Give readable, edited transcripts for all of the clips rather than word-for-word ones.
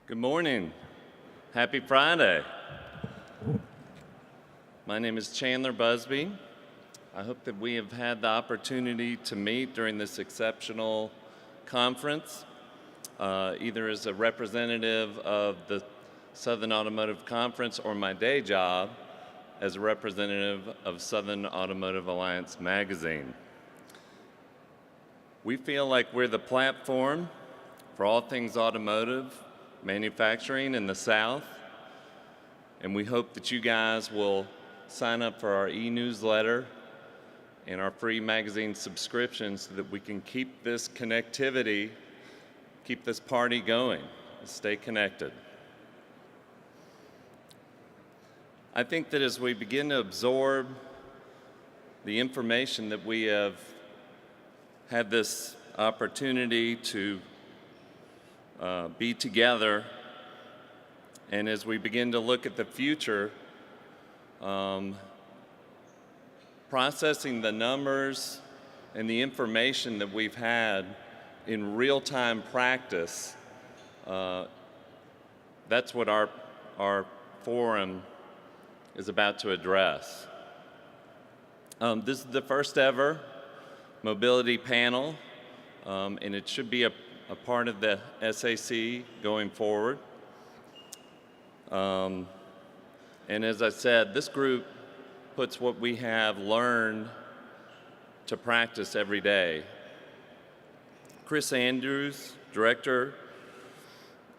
Good morning. Happy Friday. My name is Chandler Busby. I hope that we have had the opportunity to meet during this exceptional conference, either as a representative of the Southern Automotive Conference or my day job as a representative of Southern Automotive Alliance magazine. We feel like we're the platform for all things automotive manufacturing in the South, and we hope that you guys will sign up for our e-newsletter and our free magazine subscription so that we can keep this connectivity, keep this party going, and stay connected. I think that as we begin to absorb the information that we have had this opportunity to be together, and as we begin to look at the future, processing the numbers and the information that we've had in real-time practice, that's what our forum is about to address. This is the first ever mobility panel, and it should be a part of the SAC going forward. And as I said, this group puts what we have learned to practice every day. Chris Andrews, Director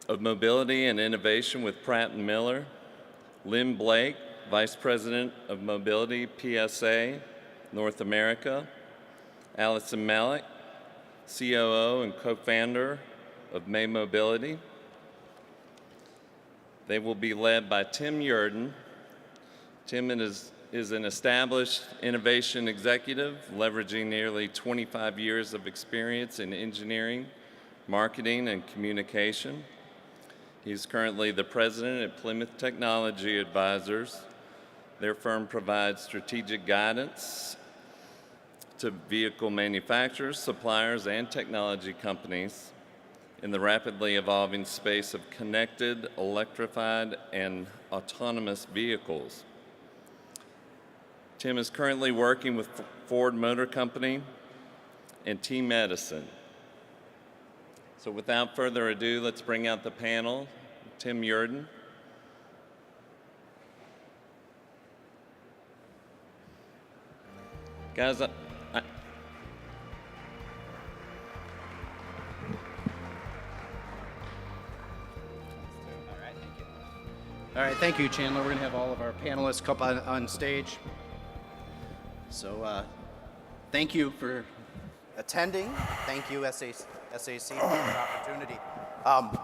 of Mobility and Innovation with Pratt & Miller. Lynn Blake, Vice President of Mobility, PSA, North America. Alisyn Malek, COO and co-founder of May Mobility. They will be led by Tim Yerdon. Tim is an established innovation executive, leveraging nearly 25 years of experience in engineering, marketing, and communication. He's currently the president at Plymouth Technology Advisors. Their firm provides strategic guidance to vehicle manufacturers, suppliers, and technology companies in the rapidly evolving space of connected, electrified, and autonomous vehicles. Tim is currently working with Ford Motor Company and Team Edison. So without further ado, let's bring out the panel. Tim Yerdon. Guys, All right, thank you, Chandler. We're going to have all of our panelists come on stage. So thank you for attending. Thank you, SAC, for this opportunity.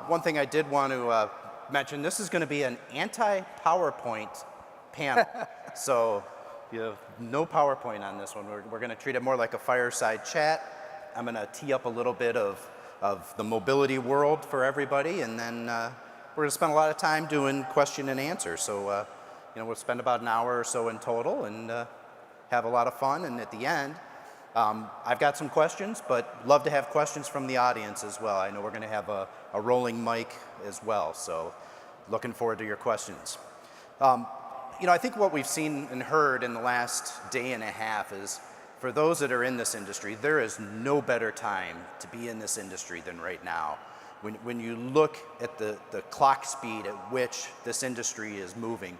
One thing I did want to mention, this is going to be an anti-PowerPoint panel. So you have no PowerPoint on this one. We're going to treat it more like a fireside chat. I'm going to tee up a little bit of the mobility world for everybody, and then we're going to spend a lot of time doing question and answer. So, we'll spend about an hour or so in total and have a lot of fun. And at the end, I've got some questions, but love to have questions from the audience as well. I know we're going to have a rolling mic as well. So looking forward to your questions. I think what we've seen and heard in the last day and a half is, for those that are in this industry, there is no better time to be in this industry than right now. When you look at the clock speed at which this industry is moving,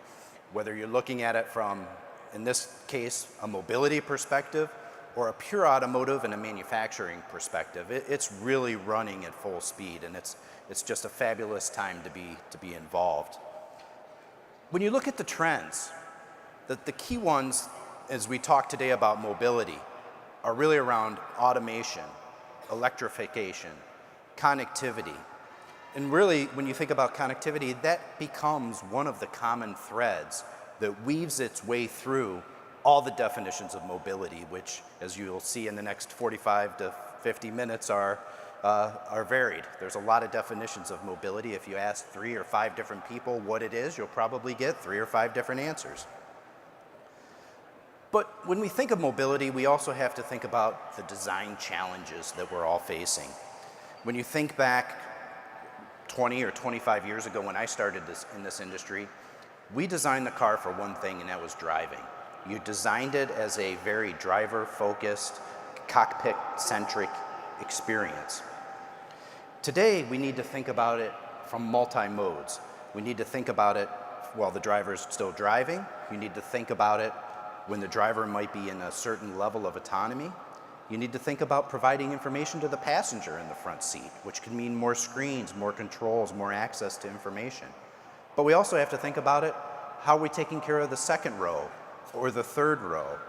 whether you're looking at it from, in this case, a mobility perspective or a pure automotive and a manufacturing perspective, it's really running at full speed, and it's just a fabulous time to be involved. When you look at the trends, the key ones as we talk today about mobility are really around automation, electrification, connectivity. And really, when you think about connectivity, that becomes one of the common threads that weaves its way through all the definitions of mobility, which, as you'll see in the next 45 to 50 minutes, are varied. There's a lot of definitions of mobility. If you ask 3 or 5 different people what it is, you'll probably get 3 or 5 different answers. But when we think of mobility, we also have to think about the design challenges that we're all facing. When you think back 20 or 25 years ago when I started in this industry, we designed the car for one thing, and that was driving. You designed it as a very driver-focused, cockpit-centric experience. Today, we need to think about it from multi-modes. We need to think about it while the driver's still driving. You need to think about it when the driver might be in a certain level of autonomy. You need to think about providing information to the passenger in the front seat, which can mean more screens, more controls, more access to information. But we also have to think about it, how are we taking care of the second row or the third row?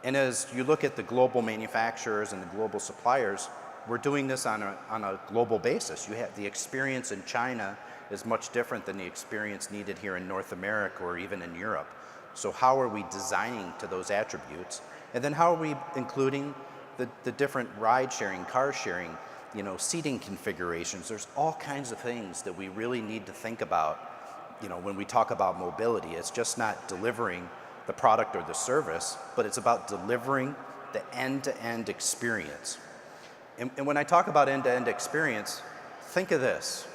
And as you look at the global manufacturers and the global suppliers, we're doing this on a global basis. You have the experience in China is much different than the experience needed here in North America or even in Europe. So how are we designing to those attributes? And then how are we including the different ride sharing, car sharing, seating configurations? There's all kinds of things that we really need to think about, when we talk about mobility. It's just not delivering the product or the service, but it's about delivering the end-to-end experience. And when I talk about end-to-end experience, think of this.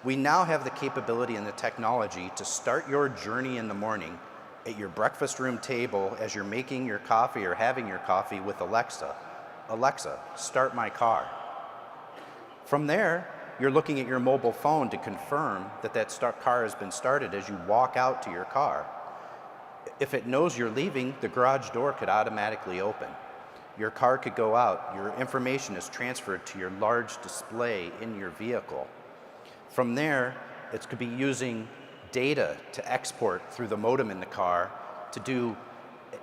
We now have the capability and the technology to start your journey in the morning at your breakfast room table as you're making your coffee or having your coffee with Alexa. Alexa, start my car. From there, you're looking at your mobile phone to confirm that car has been started as you walk out to your car. If it knows you're leaving, the garage door could automatically open. Your car could go out. Your information is transferred to your large display in your vehicle. From there, it could be using data to export through the modem in the car to do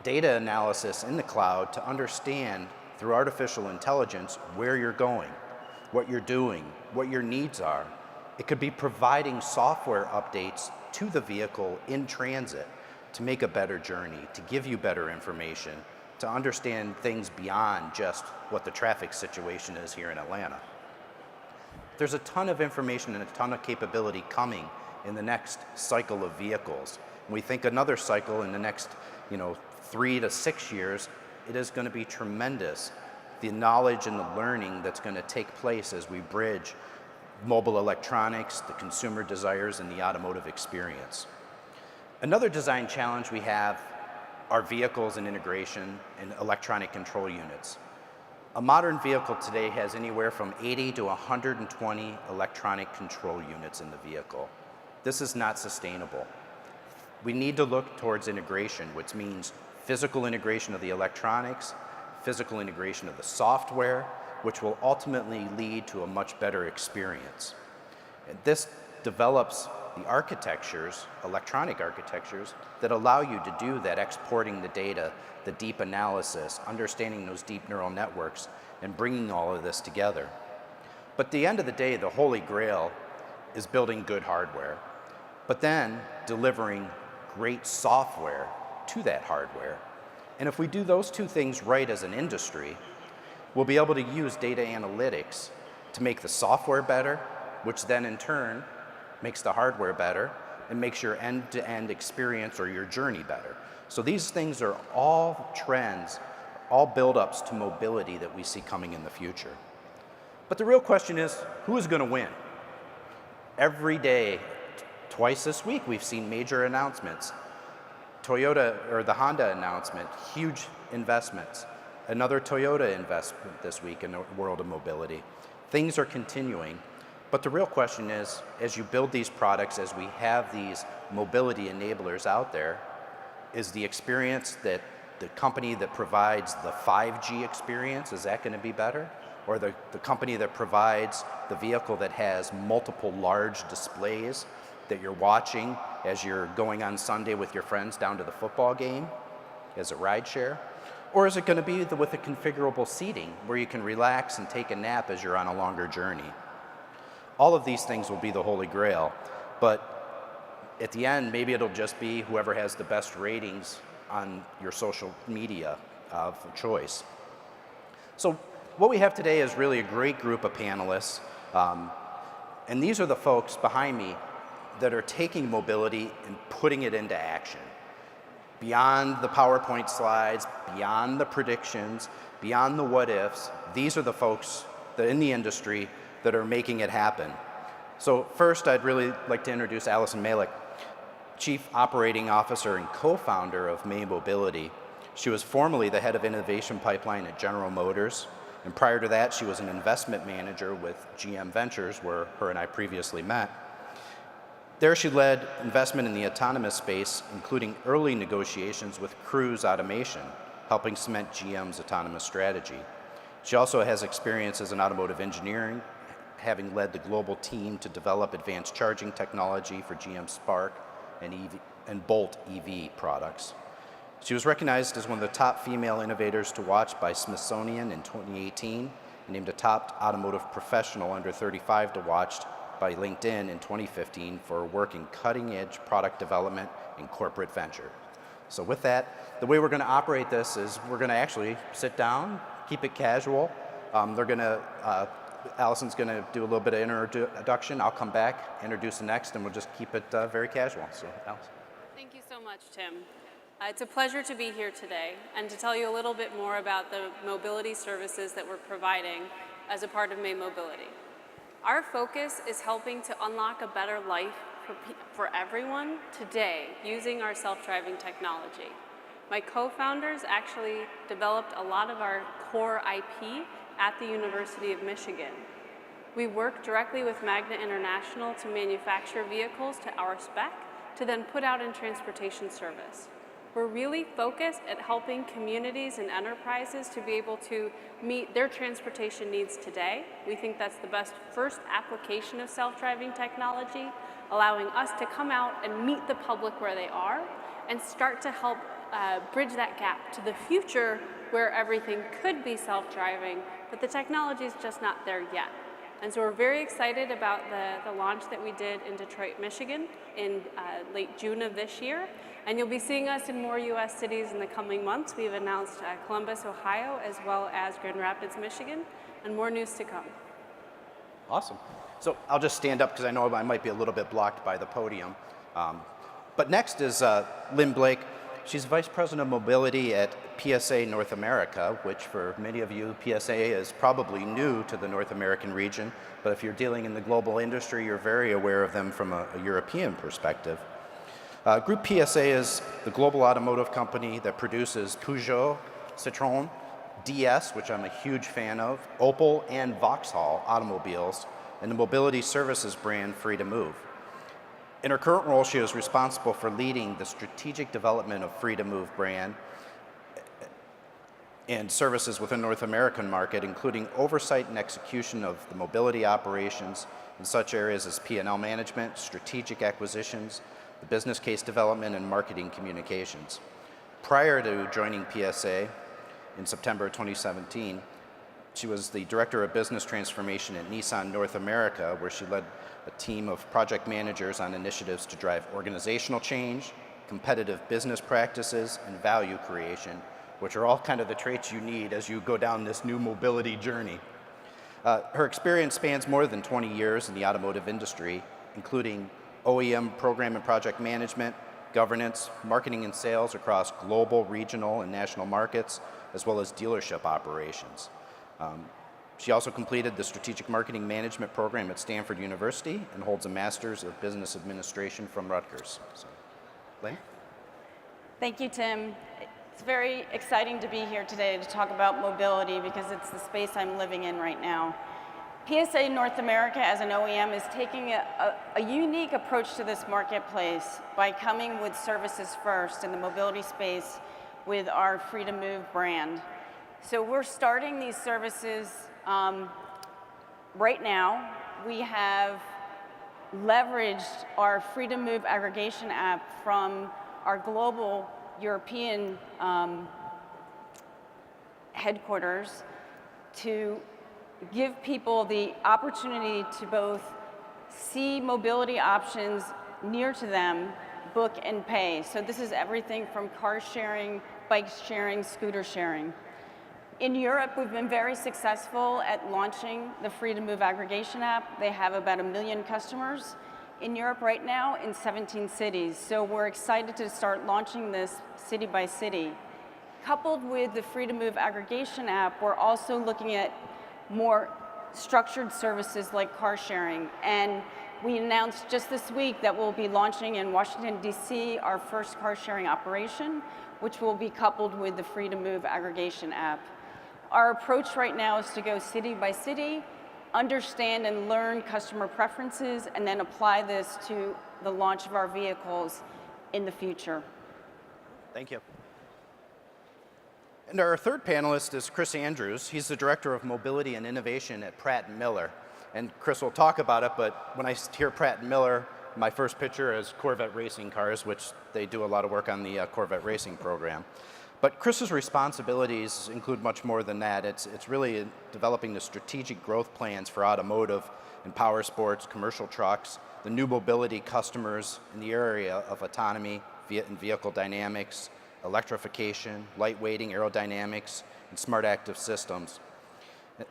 data analysis in the cloud to understand through artificial intelligence where you're going, what you're doing, what your needs are. It could be providing software updates to the vehicle in transit to make a better journey, to give you better information, to understand things beyond just what the traffic situation is here in Atlanta. There's a ton of information and a ton of capability coming in the next cycle of vehicles. We think another cycle in the next 3 to 6 years, it is going to be tremendous. The knowledge and the learning that's going to take place as we bridge mobile electronics, the consumer desires, and the automotive experience. Another design challenge we have are vehicles and integration and electronic control units. A modern vehicle today has anywhere from 80 to 120 electronic control units in the vehicle. This is not sustainable. We need to look towards integration, which means physical integration of the electronics, physical integration of the software, which will ultimately lead to a much better experience. And this develops the architectures, electronic architectures, that allow you to do that, exporting the data, the deep analysis, understanding those deep neural networks, and bringing all of this together. But at the end of the day, the holy grail is building good hardware, but then delivering great software to that hardware. And if we do those two things right as an industry, we'll be able to use data analytics to make the software better, which then in turn makes the hardware better and makes your end-to-end experience or your journey better. So these things are all trends, all build-ups to mobility that we see coming in the future. But the real question is, who is going to win? Every day, twice this week, we've seen major announcements. Toyota, or the Honda announcement, huge investments. Another Toyota investment this week in the world of mobility. Things are continuing. But the real question is, as you build these products, as we have these mobility enablers out there, is the experience that the company that provides the 5G experience, is that going to be better? Or the company that provides the vehicle that has multiple large displays that you're watching as you're going on Sunday with your friends down to the football game as a ride share? Or is it going to be with the configurable seating where you can relax and take a nap as you're on a longer journey? All of these things will be the holy grail, but at the end, maybe it'll just be whoever has the best ratings on your social media of choice. So what we have today is really a great group of panelists, and these are the folks behind me that are taking mobility and putting it into action. Beyond the PowerPoint slides, beyond the predictions, beyond the what ifs, these are the folks that in the industry that are making it happen. So first, I'd really like to introduce Alisyn Malek, Chief Operating Officer and co-founder of May Mobility. She was formerly the head of innovation pipeline at General Motors, and prior to that, she was an investment manager with GM Ventures, where her and I previously met. There, she led investment in the autonomous space, including early negotiations with Cruise Automation, helping cement GM's autonomous strategy. She also has experience as an automotive engineering, having led the global team to develop advanced charging technology for GM Spark and Bolt EV products. She was recognized as one of the top female innovators to watch by Smithsonian in 2018 and named a top automotive professional under 35 to watch by LinkedIn in 2015 for work in cutting-edge product development and corporate venture. So with that, the way we're going to operate this is we're going to actually sit down, keep it casual. Alisyn's going to do a little bit of introduction. I'll come back, introduce the next, and we'll just keep it very casual. So, Alisyn. Thank you so much, Tim. It's a pleasure to be here today and to tell you a little bit more about the mobility services that we're providing as a part of May Mobility. Our focus is helping to unlock a better life for everyone today using our self-driving technology. My co-founders actually developed a lot of our core IP at the University of Michigan. We work directly with Magna International to manufacture vehicles to our spec to then put out in transportation service. We're really focused at helping communities and enterprises to be able to meet their transportation needs today. We think that's the best first application of self-driving technology, allowing us to come out and meet the public where they are and start to help bridge that gap to the future where everything could be self-driving, but the technology is just not there yet. And so we're very excited about the launch that we did in Detroit, Michigan in late June of this year. And you'll be seeing us in more US cities in the coming months. We've announced Columbus, Ohio, as well as Grand Rapids, Michigan, and more news to come. Awesome. So I'll just stand up because I know I might be a little bit blocked by the podium. But next is Lynn Blake. She's Vice President of Mobility at PSA North America, which for many of you, PSA is probably new to the North American region, but if you're dealing in the global industry, you're very aware of them from a European perspective. Group PSA is the global automotive company that produces Peugeot, Citroën, DS, which I'm a huge fan of, Opel, and Vauxhall automobiles, and the mobility services brand Free to Move. In her current role, she is responsible for leading the strategic development of Free to Move brand and services within the North American market, including oversight and execution of the mobility operations in such areas as P&L management, strategic acquisitions, the business case development, and marketing communications. Prior to joining PSA in September 2017, she was the Director of Business Transformation at Nissan North America, where she led a team of project managers on initiatives to drive organizational change, competitive business practices, and value creation, which are all kind of the traits you need as you go down this new mobility journey. Her experience spans more than 20 years in the automotive industry, including OEM program and project management, governance, marketing and sales across global, regional, and national markets, as well as dealership operations. She also completed the Strategic Marketing Management program at Stanford University and holds a Master's of Business Administration from Rutgers. So, Lynn? Thank you, Tim. It's very exciting to be here today to talk about mobility because it's the space I'm living in right now. PSA North America as an OEM is taking a unique approach to this marketplace by coming with services first in the mobility space with our Free to Move brand. So we're starting these services right now. We have leveraged our Free to Move aggregation app from our global European headquarters to give people the opportunity to both see mobility options near to them, book and pay. So this is everything from car sharing, bike sharing, scooter sharing. In Europe, we've been very successful at launching the Free to Move aggregation app. They have about 1 million customers in Europe right now in 17 cities. So we're excited to start launching this city by city. Coupled with the Free to Move aggregation app, we're also looking at more structured services like car sharing and we announced just this week that we'll be launching in Washington, D.C., our first car sharing operation, which will be coupled with the Free to Move aggregation app. Our approach right now is to go city by city, understand and learn customer preferences, and then apply this to the launch of our vehicles in the future. Thank you. And our third panelist is Chris Andrews. He's the Director of Mobility and Innovation at Pratt & Miller. And Chris will talk about it, but when I hear Pratt & Miller, my first picture is Corvette racing cars, which they do a lot of work on the Corvette racing program. But Chris's responsibilities include much more than that. It's really developing the strategic growth plans for automotive and power sports, commercial trucks, the new mobility customers in the area of autonomy and vehicle dynamics, electrification, lightweighting, aerodynamics, and smart active systems,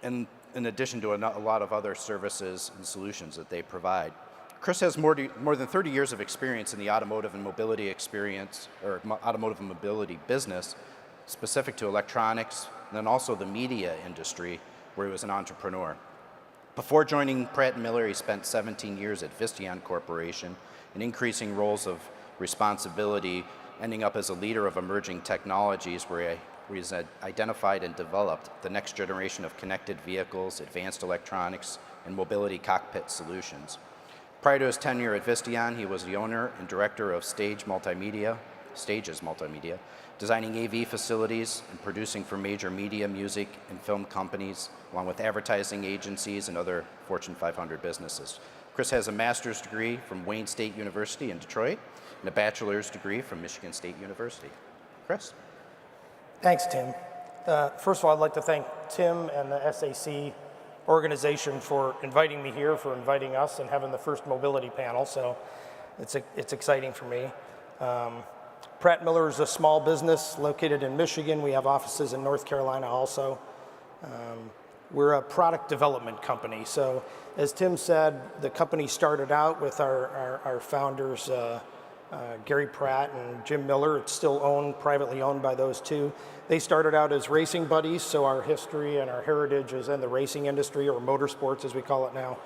and in addition to a lot of other services and solutions that they provide. Chris has more than 30 years of experience in the automotive and mobility automotive and mobility business, specific to electronics, and then also the media industry, where he was an entrepreneur. Before joining Pratt & Miller, he spent 17 years at Visteon Corporation in increasing roles of responsibility, ending up as a leader of emerging technologies where he's identified and developed the next generation of connected vehicles, advanced electronics, and mobility cockpit solutions. Prior to his tenure at Visteon, he was the owner and director of Stages Multimedia, designing AV facilities and producing for major media, music, and film companies, along with advertising agencies and other Fortune 500 businesses. Chris has a master's degree from Wayne State University in Detroit and a bachelor's degree from Michigan State University. Chris? Thanks, Tim. First of all, I'd like to thank Tim and the SAC organization for inviting me here, for inviting us, and having the first mobility panel, so it's exciting for me. Pratt Miller is a small business located in Michigan. We have offices in North Carolina also. We're a product development company, so as Tim said, the company started out with our founders, Gary Pratt and Jim Miller. It's still privately owned by those two. They started out as racing buddies, so our history and our heritage is in the racing industry, or motorsports as we call it now.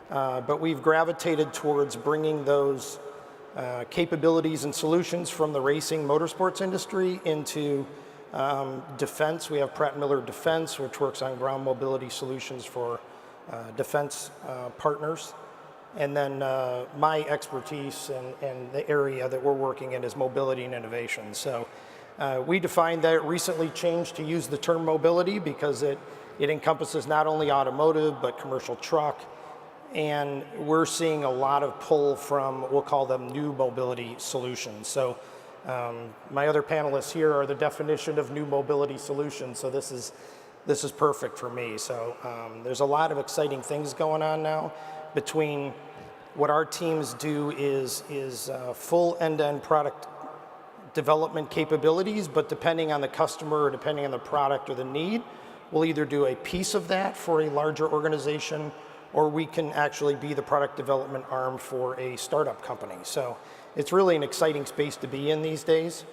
But we've gravitated towards bringing those capabilities and solutions from the racing motorsports industry into defense. We have Pratt Miller Defense, which works on ground mobility solutions for defense partners. And then my expertise and the area that we're working in is mobility and innovation. So we defined that, recently changed to use the term mobility because it encompasses not only automotive, but commercial truck. And we're seeing a lot of pull from, we'll call them new mobility solutions. So my other panelists here are the definition of new mobility solutions. So this is perfect for me. So there's a lot of exciting things going on now. Between what our teams do is full end-to-end product development capabilities, but depending on the customer or depending on the product or the need, we'll either do a piece of that for a larger organization, or we can actually be the product development arm for a startup company. So it's really an exciting space to be in these days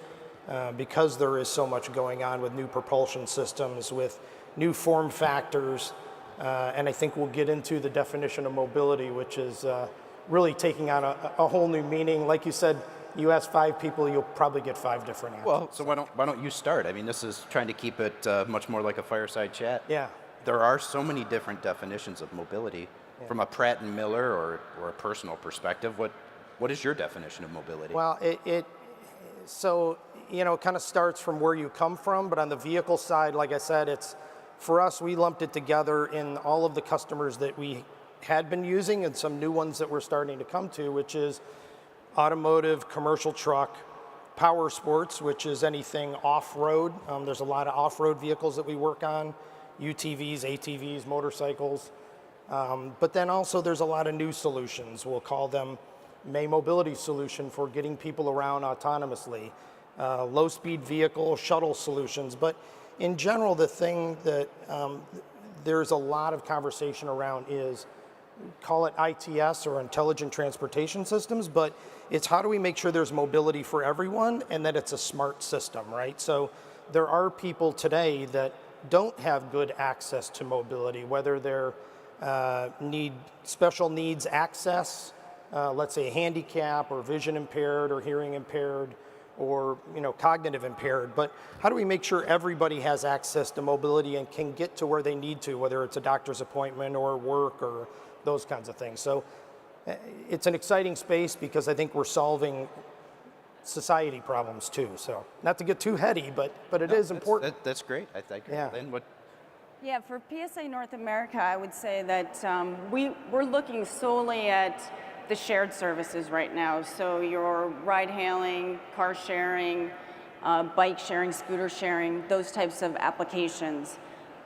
because there is so much going on with new propulsion systems, with new form factors, and I think we'll get into the definition of mobility, which is really taking on a whole new meaning. Like you said, you ask 5 people, you'll probably get 5 different answers. Well, so why don't you start? I mean, this is trying to keep it much more like a fireside chat. Yeah. There are so many different definitions of mobility. Yeah. From a Pratt & Miller or a personal perspective, what is your definition of mobility? Well, so, you know, it kind of starts from where you come from, but on the vehicle side, like I said, for us, we lumped it together in all of the customers that we had been using and some new ones that we're starting to come to, which is automotive, commercial truck, power sports, which is anything off-road. There's a lot of off-road vehicles that we work on, UTVs, ATVs, motorcycles. But then also there's a lot of new solutions. We'll call them May Mobility Solution for getting people around autonomously, low-speed vehicle shuttle solutions. But in general, the thing that there's a lot of conversation around is, call it ITS or intelligent transportation systems, but it's how do we make sure there's mobility for everyone and that it's a smart system, right? So there are people today that don't have good access to mobility, whether they're need special needs access let's say, handicap or vision impaired or hearing impaired or cognitive impaired, but how do we make sure everybody has access to mobility and can get to where they need to, whether it's a doctor's appointment or work or those kinds of things. So it's an exciting space because I think we're solving society problems too. So not to get too heady, but it is important. That's great. I think. Yeah. Lynn, what? Yeah, for PSA North America, I would say that we're looking solely at the shared services right now. So your ride hailing, car sharing, bike sharing, scooter sharing, those types of applications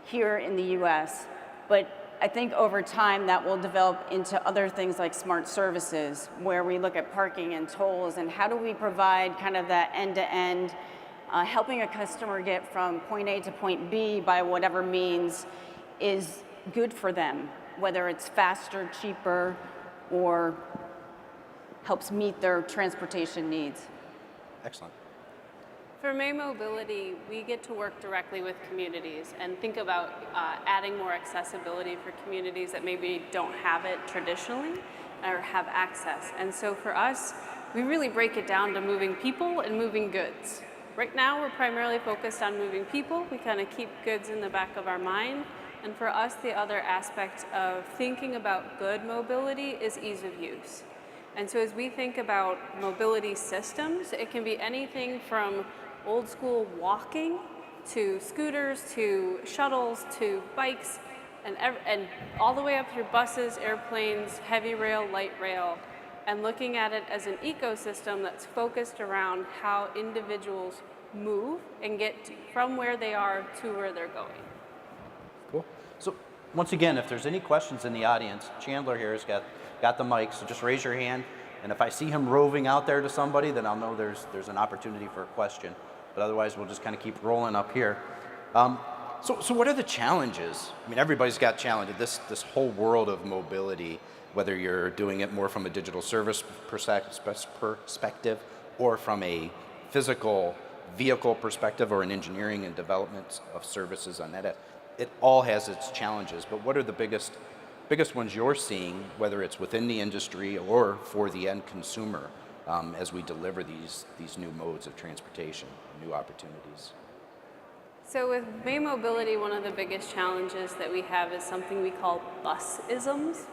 here in the US. But I think over time that will develop into other things like smart services, where we look at parking and tolls and how do we provide kind of that end-to-end, helping a customer get from point A to point B by whatever means is good for them, whether it's faster, cheaper, or helps meet their transportation needs. Excellent. For May Mobility, we get to work directly with communities and think about adding more accessibility for communities that maybe don't have it traditionally or have access. And so for us, we really break it down to moving people and moving goods. Right now, we're primarily focused on moving people. We kind of keep goods in the back of our mind. And for us, the other aspect of thinking about good mobility is ease of use. And so as we think about mobility systems, it can be anything from old school walking to scooters to shuttles to bikes and all the way up through buses, airplanes, heavy rail, light rail, and looking at it as an ecosystem that's focused around how individuals move and get from where they are to where they're going. Cool. So once again, if there's any questions in the audience, Chandler here has got the mic, so just raise your hand. And if I see him roving out there to somebody, then I'll know there's an opportunity for a question. But otherwise, we'll just kind of keep rolling up here. So what are the challenges? I mean, everybody's got challenges. This whole world of mobility, whether you're doing it more from a digital service perspective or from a physical vehicle perspective or an engineering and development of services on that, it all has its challenges. But what are the biggest ones you're seeing, whether it's within the industry or for the end consumer, as we deliver these new modes of transportation, new opportunities? So with May Mobility, one of the biggest challenges that we have is something we call bus-isms.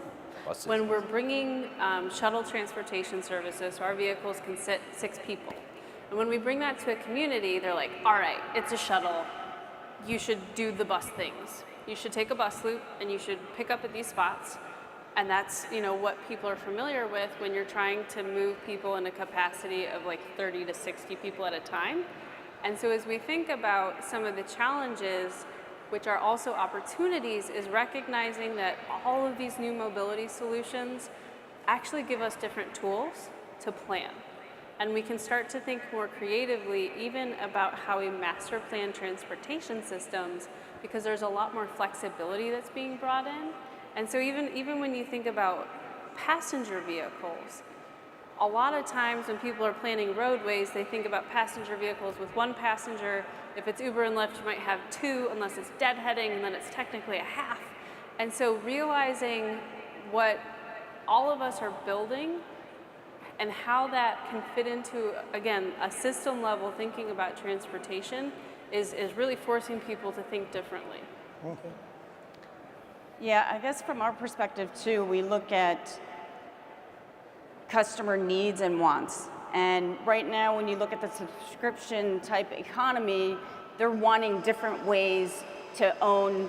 When we're bringing shuttle transportation services, so our vehicles can sit 6 people. And when we bring that to a community, they're like, all right, it's a shuttle. You should do the bus things. You should take a bus loop and you should pick up at these spots. And that's what people are familiar with when you're trying to move people in a capacity of like 30 to 60 people at a time. And so as we think about some of the challenges, which are also opportunities, is recognizing that all of these new mobility solutions actually give us different tools to plan. And we can start to think more creatively even about how we master plan transportation systems, because there's a lot more flexibility that's being brought in. And so even when you think about passenger vehicles, a lot of times when people are planning roadways, they think about passenger vehicles with 1 passenger. If it's Uber and Lyft, you might have 2, unless it's deadheading, and then it's technically a half. And so realizing what all of us are building and how that can fit into, again, a system level thinking about transportation is really forcing people to think differently. Okay. Yeah, I guess from our perspective too, we look at customer needs and wants. And right now, when you look at the subscription type economy, they're wanting different ways to own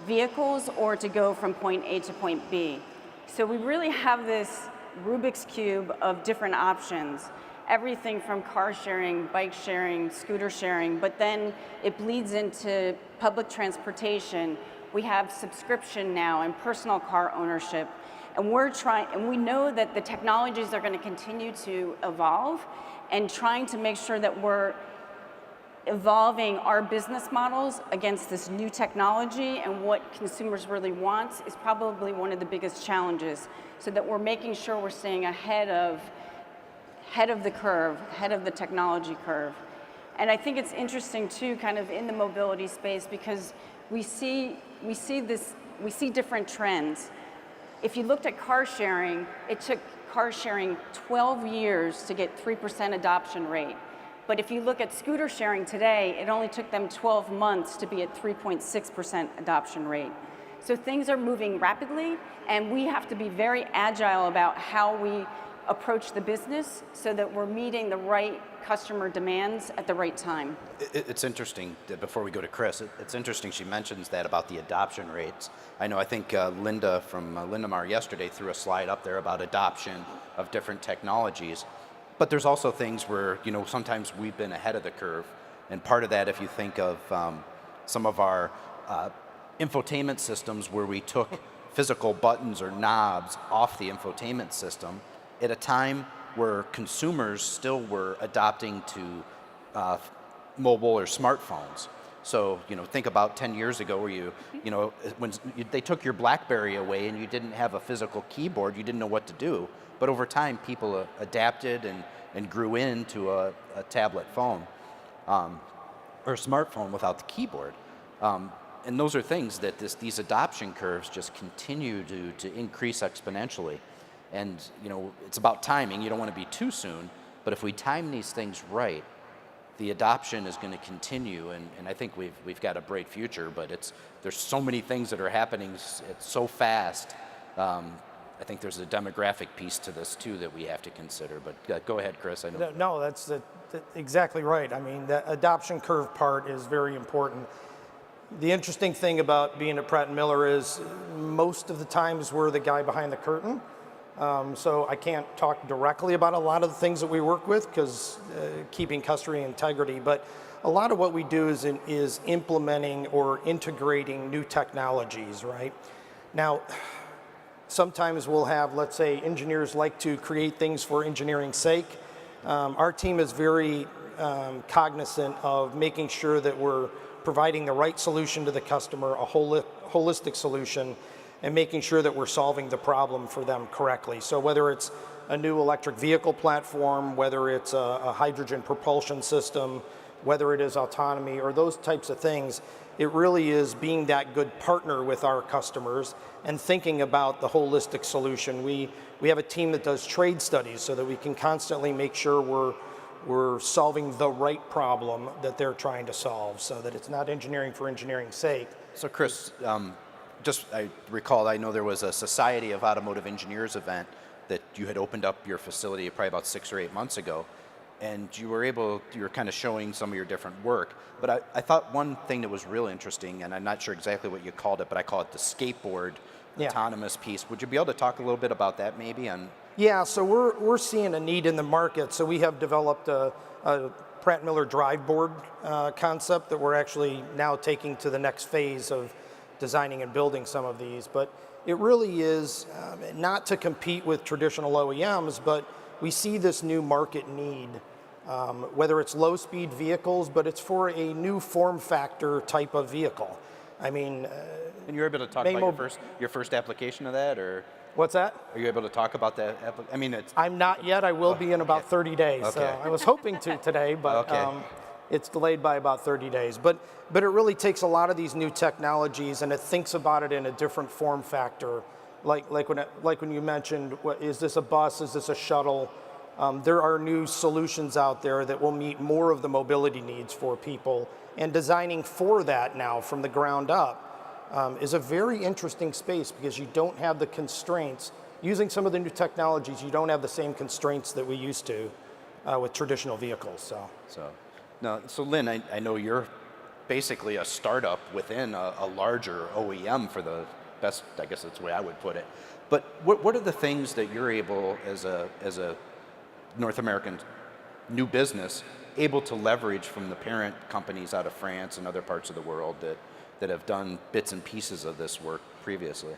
vehicles or to go from point A to point B. So we really have this Rubik's Cube of different options. Everything from car sharing, bike sharing, scooter sharing, but then it bleeds into public transportation. We have subscription now and personal car ownership. And we know that the technologies are going to continue to evolve, and trying to make sure that we're evolving our business models against this new technology and what consumers really want is probably one of the biggest challenges, so that we're making sure we're staying ahead of the curve, ahead of the technology curve. And I think it's interesting too, kind of in the mobility space, because we see different trends. If you looked at car sharing, it took car sharing 12 years to get 3% adoption rate. But if you look at scooter sharing today, it only took them 12 months to be at 3.6% adoption rate. So things are moving rapidly, and we have to be very agile about how we approach the business so that we're meeting the right customer demands at the right time. It's interesting, before we go to Chris, it's interesting she mentions that about the adoption rates. I think Linda from Lindemar yesterday threw a slide up there about adoption of different technologies. But there's also things where, sometimes we've been ahead of the curve. And part of that, if you think of some of our infotainment systems where we took physical buttons or knobs off the infotainment system at a time where consumers still were adopting to mobile or smartphones. So, think about 10 years ago where when they took your BlackBerry away and you didn't have a physical keyboard, you didn't know what to do. But over time, people adapted and grew into a tablet phone or a smartphone without the keyboard. And those are things that these adoption curves just continue to increase exponentially. And, it's about timing. You don't want to be too soon. But if we time these things right, the adoption is going to continue. And I think we've got a bright future. But there's so many things that are happening. It's so fast. I think there's a demographic piece to this, too, that we have to consider. But go ahead, Chris. I know. No, that's exactly right. I mean, the adoption curve part is very important. The interesting thing about being at Pratt & Miller is most of the times we're the guy behind the curtain. So I can't talk directly about a lot of the things that we work with because keeping customer integrity. But a lot of what we do is implementing or integrating new technologies, right? Now, sometimes we'll have, let's say, engineers like to create things for engineering's sake. Our team is very cognizant of making sure that we're providing the right solution to the customer, a holistic solution, and making sure that we're solving the problem for them correctly. So whether it's a new electric vehicle platform, whether it's a hydrogen propulsion system, whether it is autonomy or those types of things, it really is being that good partner with our customers and thinking about the holistic solution. We have a team that does trade studies so that we can constantly make sure we're solving the right problem that they're trying to solve so that it's not engineering for engineering's sake. So Chris, I recall, I know there was a Society of Automotive Engineers event that you had opened up your facility probably about 6 or 8 months ago, and you were kind of showing some of your different work. But I thought one thing that was really interesting, and I'm not sure exactly what you called it, but I call it the skateboard autonomous piece. Would you be able to talk a little bit about that maybe? Yeah, so we're seeing a need in the market. So we have developed a Pratt Miller drive board concept that we're actually now taking to the next phase of designing and building some of these. But it really is not to compete with traditional OEMs, but we see this new market need, whether it's low-speed vehicles, but it's for a new form factor type of vehicle. I mean, and you're able to talk about your first application of that, or what's that? Are you able to talk about that? I'm not yet. I will be in about 30 days. Okay. So I was hoping to today, but it's delayed by about 30 days. But it really takes a lot of these new technologies and it thinks about it in a different form factor. Like when you mentioned, is this a bus? Is this a shuttle? There are new solutions out there that will meet more of the mobility needs for people. And designing for that now from the ground up is a very interesting space because you don't have the constraints. Using some of the new technologies, you don't have the same constraints that we used to with traditional vehicles. So Lynn, I know you're basically a startup within a larger OEM for the best, I guess that's the way I would put it. But what are the things that you're able, as a North American new business, able to leverage from the parent companies out of France and other parts of the world that have done bits and pieces of this work previously?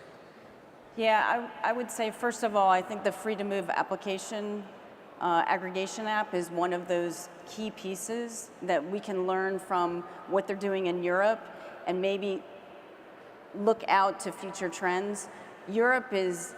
Yeah, I would say, first of all, I think the Free to Move application aggregation app is one of those key pieces that we can learn from what they're doing in Europe and maybe look out to future trends. Europe is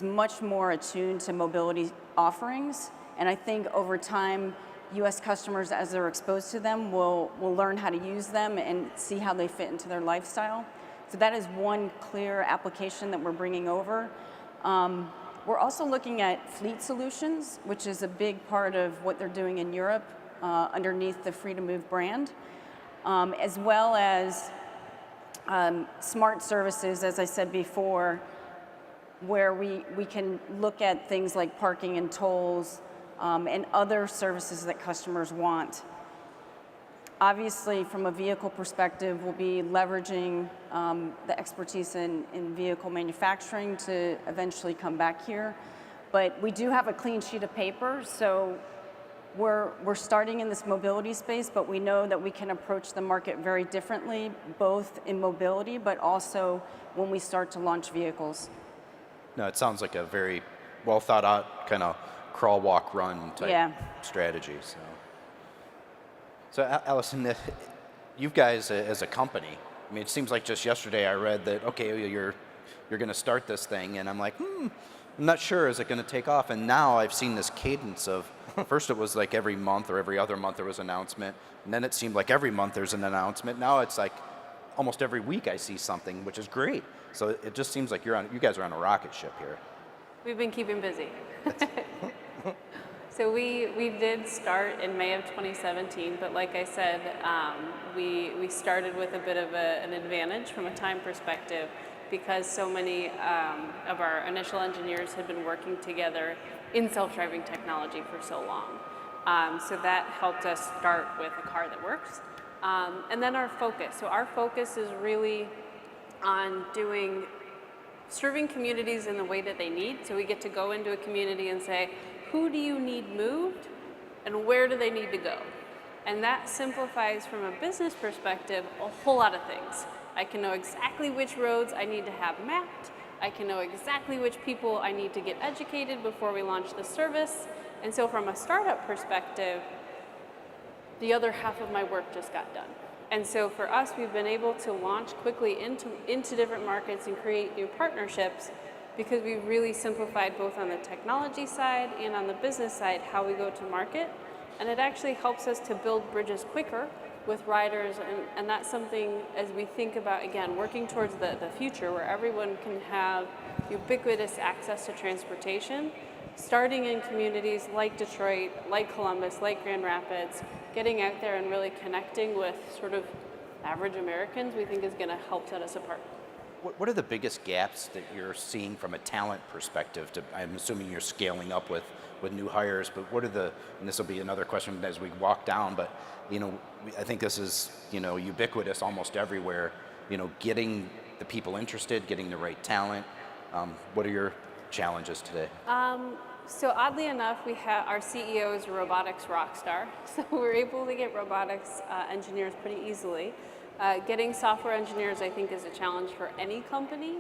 much more attuned to mobility offerings, and I think over time, U.S. customers, as they're exposed to them, will learn how to use them and see how they fit into their lifestyle. So that is one clear application that we're bringing over. We're also looking at fleet solutions, which is a big part of what they're doing in Europe underneath the Free to Move brand, as well as smart services, as I said before, where we can look at things like parking and tolls and other services that customers want. Obviously, from a vehicle perspective, we'll be leveraging the expertise in vehicle manufacturing to eventually come back here. But we do have a clean sheet of paper, so we're starting in this mobility space, but we know that we can approach the market very differently, both in mobility, but also when we start to launch vehicles. No, it sounds like a very well thought out kind of crawl, walk, run type strategy. So Alisyn, you guys as a company, I mean, it seems like just yesterday I read that, okay, you're going to start this thing, and I'm like, I'm not sure, is it going to take off? And now I've seen this cadence of, first it was like every month or every other month there was an announcement, and then it seemed like every month there's an announcement. Now it's like almost every week I see something, which is great. So it just seems like you guys are on a rocket ship here. We've been keeping busy. So we did start in May of 2017, but like I said, we started with a bit of an advantage from a time perspective because so many of our initial engineers had been working together in self-driving technology for so long. So that helped us start with a car that works. And then our focus. So our focus is really on serving communities in the way that they need. So we get to go into a community and say, who do you need moved and where do they need to go? And that simplifies from a business perspective a whole lot of things. I can know exactly which roads I need to have mapped. I can know exactly which people I need to get educated before we launch the service. And so from a startup perspective, the other half of my work just got done. And so for us, we've been able to launch quickly into different markets and create new partnerships because we really simplified both on the technology side and on the business side how we go to market. And it actually helps us to build bridges quicker with riders, and that's something as we think about, again, working towards the future where everyone can have ubiquitous access to transportation, starting in communities like Detroit, like Columbus, like Grand Rapids, getting out there and really connecting with sort of average Americans, we think is going to help set us apart. What are the biggest gaps that you're seeing from a talent perspective? I'm assuming you're scaling up with new hires, but what are and this will be another question as we walk down, but I think this is ubiquitous almost everywhere, getting the people interested, getting the right talent. What are your challenges today? So oddly enough, our CEO is a robotics rock star, so we're able to get robotics engineers pretty easily. Getting software engineers, I think, is a challenge for any company.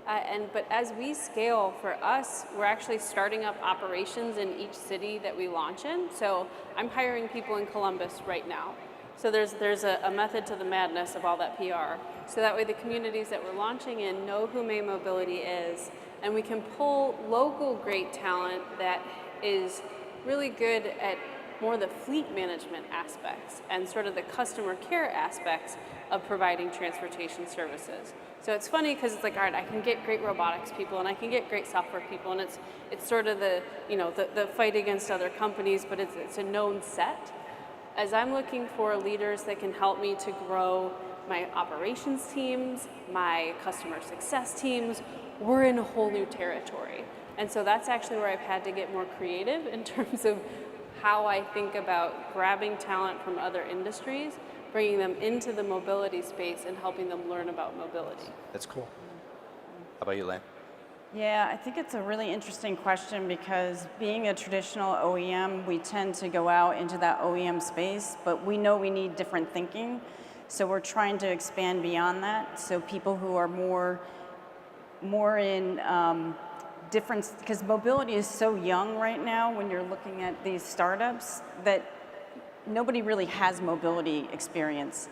But as we scale, for us, we're actually starting up operations in each city that we launch in. So I'm hiring people in Columbus right now. So there's a method to the madness of all that PR. So that way the communities that we're launching in know who May Mobility is, and we can pull local great talent that is really good at more the fleet management aspects and sort of the customer care aspects of providing transportation services. So it's funny because it's like, all right, I can get great robotics people and I can get great software people, and it's sort of the fight against other companies, but it's a known set. As I'm looking for leaders that can help me to grow my operations teams, my customer success teams, we're in a whole new territory. And so that's actually where I've had to get more creative in terms of how I think about grabbing talent from other industries, bringing them into the mobility space and helping them learn about mobility. That's cool. How about you, Lynn? Yeah, I think it's a really interesting question because being a traditional OEM, we tend to go out into that OEM space, but we know we need different thinking. So we're trying to expand beyond that. So people who are more in different, because mobility is so young right now when you're looking at these startups that nobody really has mobility experience.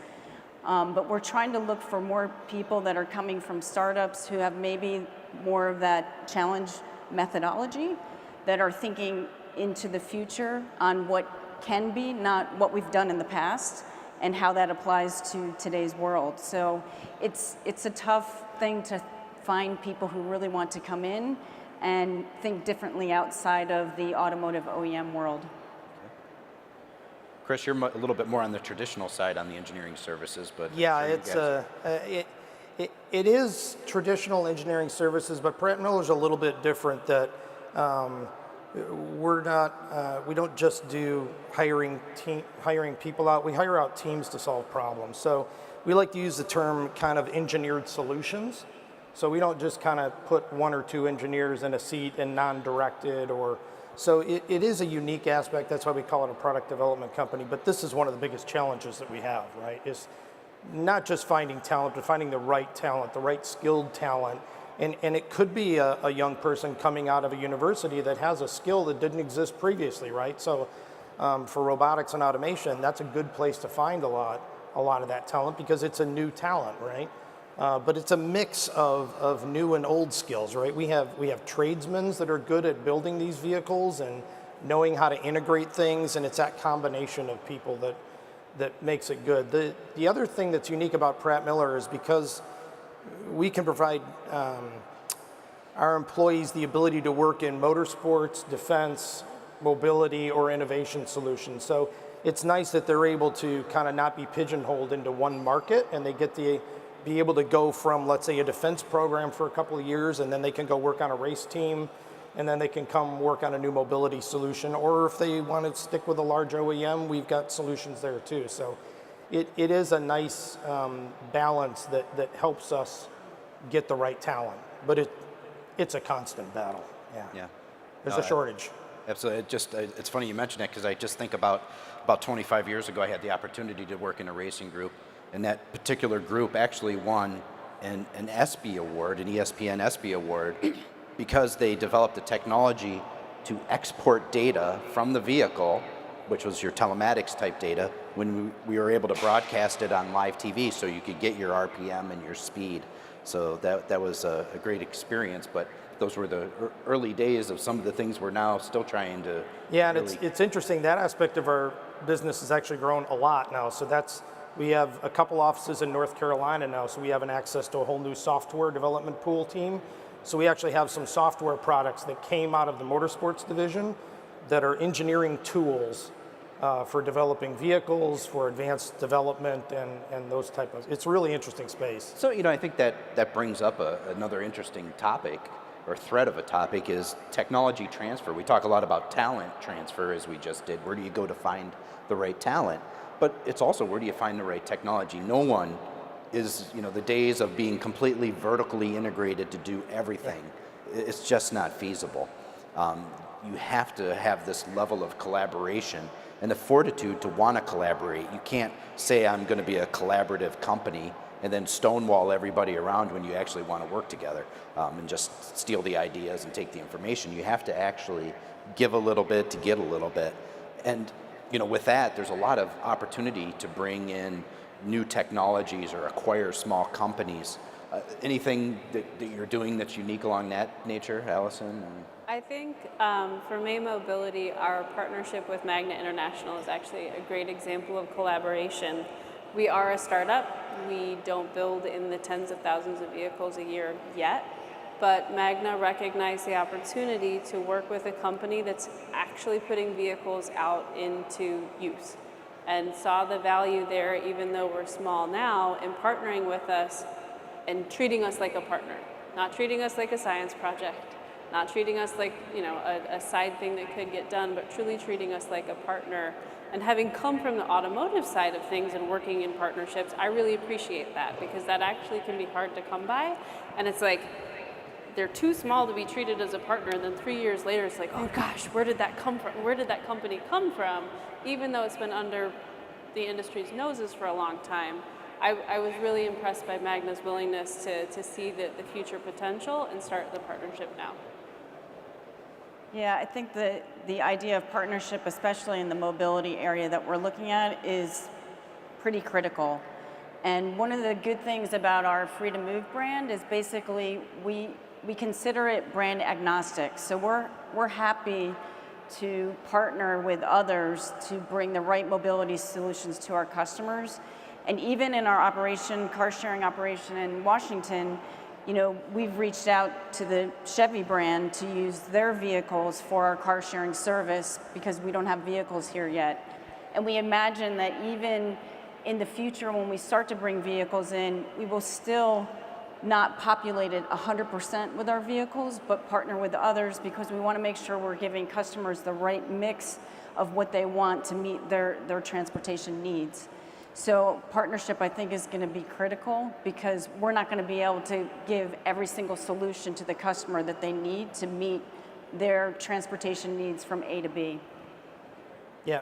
But we're trying to look for more people that are coming from startups who have maybe more of that challenge methodology, that are thinking into the future on what can be, not what we've done in the past, and how that applies to today's world. So it's a tough thing to find people who really want to come in and think differently outside of the automotive OEM world. Chris, you're a little bit more on the traditional side on the engineering services, but Yeah, I'm sure you it's it is traditional engineering services, but Pratt Miller's a little bit different. That we don't just do hiring people out. We hire out teams to solve problems. So we like to use the term kind of engineered solutions. So we don't just kind of put one or two engineers in a seat and non-directed or. So it is a unique aspect. That's why we call it a product development company. But this is one of the biggest challenges that we have, right? Is not just finding talent, but finding the right talent, the right skilled talent. And it could be a young person coming out of a university that has a skill that didn't exist previously, right? So for robotics and automation, that's a good place to find a lot of that talent because it's a new talent, right? But it's a mix of new and old skills, right? We have tradesmen that are good at building these vehicles and knowing how to integrate things, and it's that combination of people that makes it good. The other thing that's unique about Pratt Miller is because we can provide our employees the ability to work in motorsports, defense, mobility, or innovation solutions. So it's nice that they're able to kind of not be pigeonholed into one market, and they get to be able to go from, let's say, a defense program for a couple of years, and then they can go work on a race team, and then they can come work on a new mobility solution. Or if they want to stick with a large OEM, we've got solutions there too. So it is a nice balance that helps us get the right talent. But it's a constant battle. Yeah. There's a shortage. Absolutely. It's funny you mention that because I just think about 25 years ago, I had the opportunity to work in a racing group, and that particular group actually won an ESPY award, an ESPN ESPY award, because they developed the technology to export data from the vehicle, which was your telematics type data, when we were able to broadcast it on live TV so you could get your RPM and your speed. So that was a great experience, but those were the early days of some of the things we're now still trying to. Yeah, and it's interesting, that aspect of our business has actually grown a lot now. So we have a couple offices in North Carolina now, so we have an access to a whole new software development pool team. So we actually have some software products that came out of the motorsports division that are engineering tools for developing vehicles, for advanced development, and those type of. It's a really interesting space. So I think that brings up another interesting topic, or thread of a topic, is technology transfer. We talk a lot about talent transfer, as we just did. Where do you go to find the right talent? But it's also, where do you find the right technology? No one is, the days of being completely vertically integrated to do everything. It's just not feasible. You have to have this level of collaboration and the fortitude to want to collaborate. You can't say, I'm going to be a collaborative company and then stonewall everybody around when you actually want to work together and just steal the ideas and take the information. You have to actually give a little bit to get a little bit. And with that, there's a lot of opportunity to bring in new technologies or acquire small companies. Anything that you're doing that's unique along that nature, Alisyn? I think for May Mobility, our partnership with Magna International is actually a great example of collaboration. We are a startup. We don't build in the tens of thousands of vehicles a year yet, but Magna recognized the opportunity to work with a company that's actually putting vehicles out into use and saw the value there, even though we're small now, in partnering with us and treating us like a partner, not treating us like a science project, not treating us like a side thing that could get done, but truly treating us like a partner. And having come from the automotive side of things and working in partnerships, I really appreciate that, because that actually can be hard to come by. And it's like, they're too small to be treated as a partner, and then 3 years later it's like, oh gosh, where did that come from? Where did that company come from? Even though it's been under the industry's noses for a long time. I was really impressed by Magna's willingness to see the future potential and start the partnership now. Yeah, I think the idea of partnership, especially in the mobility area that we're looking at, is pretty critical. And one of the good things about our Free to Move brand is basically we consider it brand agnostic. So we're happy to partner with others to bring the right mobility solutions to our customers. And even in our operation, car sharing operation in Washington, You know, we've reached out to the Chevy brand to use their vehicles for our car sharing service because we don't have vehicles here yet. And we imagine that even in the future, when we start to bring vehicles in, we will still not populate it 100% with our vehicles, but partner with others because we want to make sure we're giving customers the right mix of what they want to meet their transportation needs. So partnership, I think, is going to be critical because we're not going to be able to give every single solution to the customer that they need to meet their transportation needs from A to B. Yeah,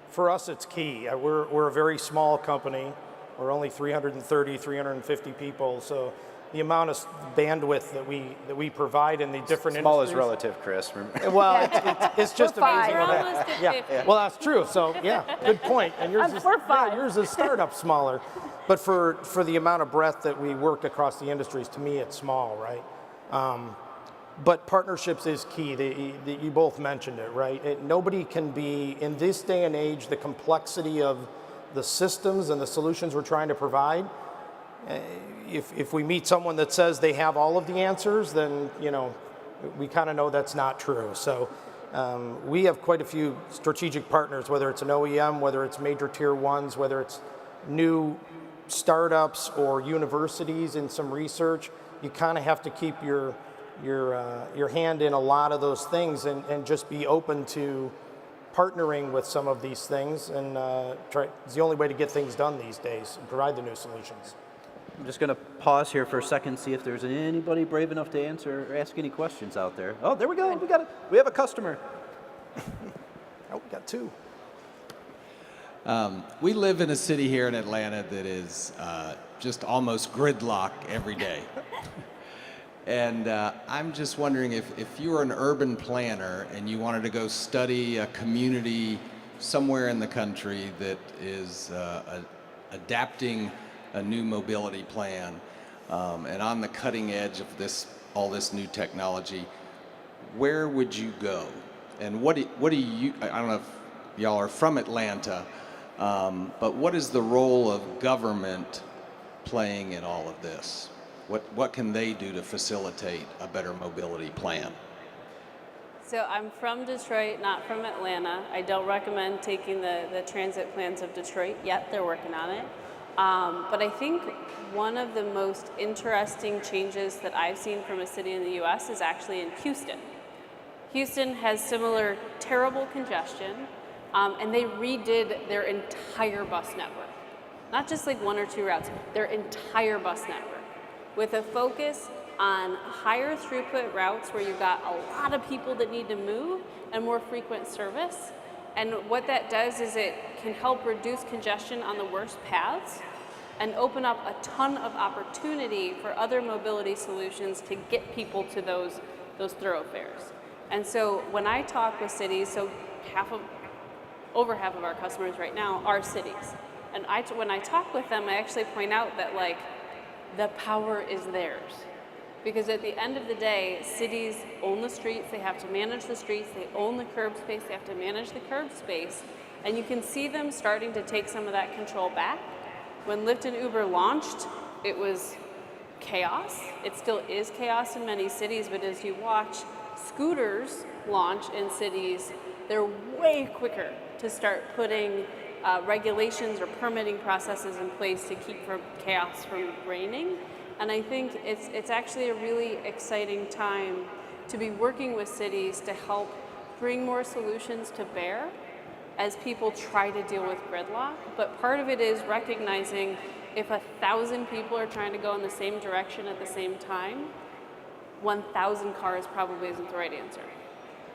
for us it's key. We're a very small company. We're only 330, 350 people, so the amount of bandwidth that we provide in the different Small is industries. relative, Chris. Well, it's just We're five. amazing. We're that- almost at yeah. 50. Well, that's true. So yeah, good point. And yours is We're five. yours is startup smaller, but for the amount of breadth that we work across the industries, to me it's small, right? But partnerships is key. You both mentioned it, right? Nobody can be in this day and age. The complexity of the systems and the solutions we're trying to provide. If we meet someone that says they have all of the answers, then we kind of know that's not true. So we have quite a few strategic partners, whether it's an OEM, whether it's major tier ones, whether it's new startups or universities in some research. You kind of have to keep your hand in a lot of those things and just be open to partnering with some of these things, and it's the only way to get things done these days and provide the new solutions. I'm just going to pause here for a second, see if there's anybody brave enough to answer or ask any questions out there. Oh, there we go. We got it. We have a customer. Oh, we got two. We live in a city here in Atlanta that is just almost gridlock every day. And I'm just wondering if you were an urban planner and you wanted to go study a community somewhere in the country that is adapting a new mobility plan and on the cutting edge of all this new technology, where would you go? And what do you, I don't know if y'all are from Atlanta, but what is the role of government playing in all of this? What can they do to facilitate a better mobility plan? So I'm from Detroit, not from Atlanta. I don't recommend taking the transit plans of Detroit yet. They're working on it. But I think one of the most interesting changes that I've seen from a city in the US is actually in Houston. Houston has similar terrible congestion, and they redid their entire bus network. Not just like one or two routes, their entire bus network, with a focus on higher throughput routes where you've got a lot of people that need to move and more frequent service. And what that does is it can help reduce congestion on the worst paths and open up a ton of opportunity for other mobility solutions to get people to those thoroughfares. And so when I talk with cities, so over half of our customers right now are cities. And when I talk with them, I actually point out that the power is theirs. Because at the end of the day, cities own the streets, they have to manage the streets, they own the curb space, they have to manage the curb space, and you can see them starting to take some of that control back. When Lyft and Uber launched, it was chaos. It still is chaos in many cities, but as you watch scooters launch in cities, they're way quicker to start putting regulations or permitting processes in place to keep chaos from reigning. And I think it's actually a really exciting time to be working with cities to help bring more solutions to bear as people try to deal with gridlock. But part of it is recognizing if 1,000 people are trying to go in the same direction at the same time, 1,000 cars probably isn't the right answer.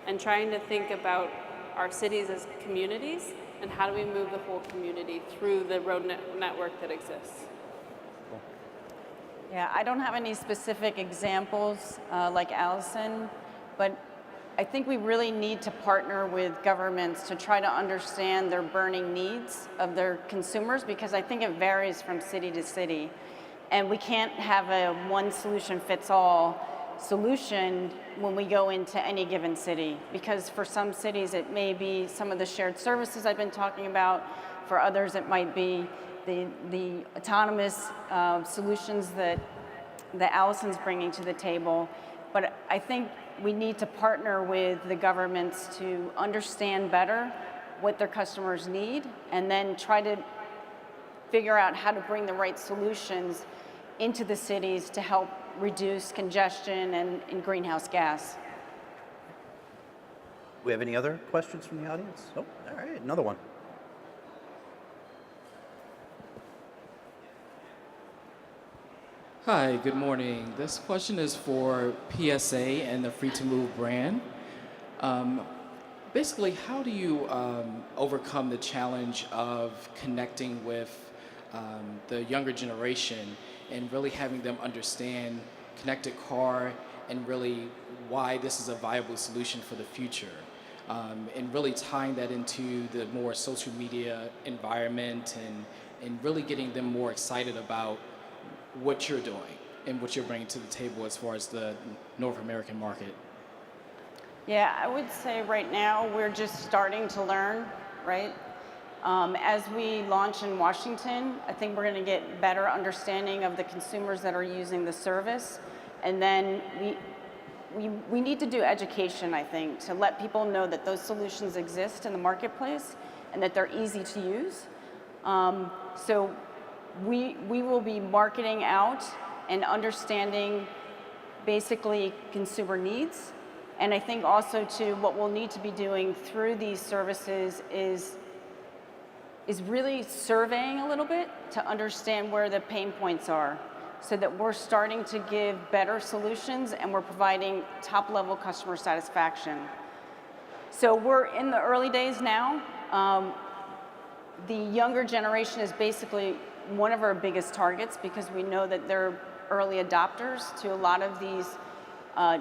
And trying to think about our cities as communities and how do we move the whole community through the road network that exists. Yeah, I don't have any specific examples like Alisyn, but I think we really need to partner with governments to try to understand their burning needs of their consumers, because I think it varies from city to city. And we can't have a one solution fits all solution when we go into any given city, because for some cities it may be some of the shared services I've been talking about. For others it might be the autonomous solutions that that Alisyn's bringing to the table. But I think we need to partner with the governments to understand better what their customers need, and then try to figure out how to bring the right solutions into the cities to help reduce congestion and greenhouse gas. We have any other questions from the audience? Oh, all right, another one. Hi, good morning. This question is for PSA and the Free to Move brand. Basically, how do you overcome the challenge of connecting with the younger generation and really having them understand connected car and really why this is a viable solution for the future? And really tying that into the more social media environment and really getting them more excited about what you're doing and what you're bringing to the table as far as the North American market. Yeah, I would say right now we're just starting to learn, right? As we launch in Washington, I think we're going to get better understanding of the consumers that are using the service. And then we need to do education, I think, to let people know that those solutions exist in the marketplace and that they're easy to use. So we will be marketing out and understanding basically consumer needs. And I think also too, what we'll need to be doing through these services is really surveying a little bit to understand where the pain points are, so that we're starting to give better solutions and we're providing top-level customer satisfaction. So we're in the early days now. The younger generation is basically one of our biggest targets because we know that they're early adopters to a lot of these